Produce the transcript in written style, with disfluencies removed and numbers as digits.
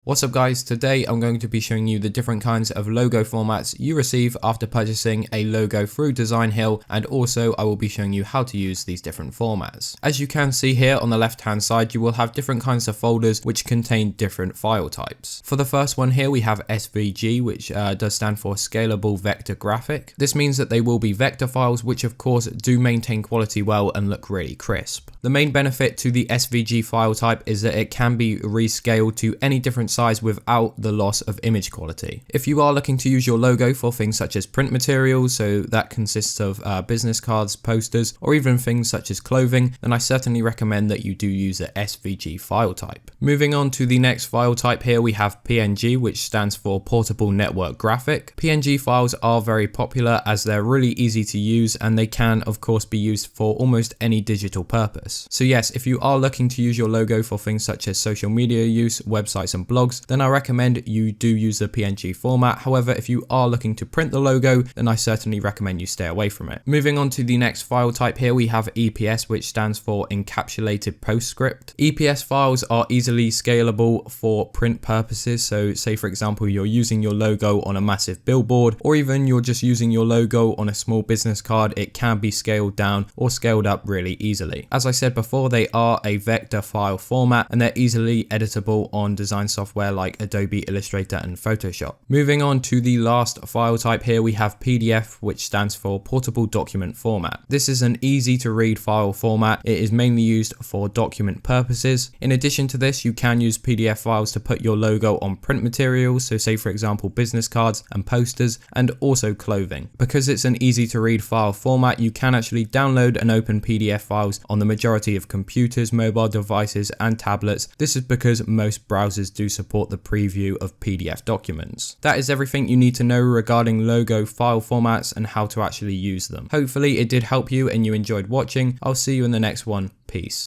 What's up guys, today I'm going to be showing you the different kinds of logo formats you receive after purchasing a logo through Designhill, and also I will be showing you how to use these different formats. As you can see here on the left hand side, you will have different kinds of folders which contain different file types. For the first one here we have SVG, which does stand for Scalable Vector Graphic. This means that they will be vector files which of course do maintain quality well and look really crisp. The main benefit to the SVG file type is that it can be rescaled to any different size without the loss of image quality. If you are looking to use your logo for things such as print materials, so that consists of business cards, posters, or even things such as clothing, then I certainly recommend that you do use a SVG file type. Moving on to the next file type here, we have PNG, which stands for Portable Network Graphic. PNG files are very popular as they're really easy to use, and they can of course be used for almost any digital purpose. So yes, if you are looking to use your logo for things such as social media use, websites and blogs, then I recommend you do use the PNG format. However, if you are looking to print the logo, then I certainly recommend you stay away from it. Moving on to the next file type here, we have EPS, which stands for Encapsulated Post Script. EPS files are easily scalable for print purposes. So say for example, you're using your logo on a massive billboard, or even you're just using your logo on a small business card, it can be scaled down or scaled up really easily. As I said before, they are a vector file format and they're easily editable on design software like Adobe Illustrator and Photoshop. Moving on to the last file type here, we have PDF, which stands for Portable Document Format. This is an easy to read file format. It is mainly used for document purposes. In addition to this, you can use PDF files to put your logo on print materials, so say for example business cards and posters, and also clothing. Because it's an easy to read file format, you can actually download and open PDF files on the majority of computers, mobile devices and tablets. This is because most browsers do support the preview of PDF documents. That is everything you need to know regarding logo file formats and how to actually use them. Hopefully it did help you and you enjoyed watching. I'll see you in the next one. Peace.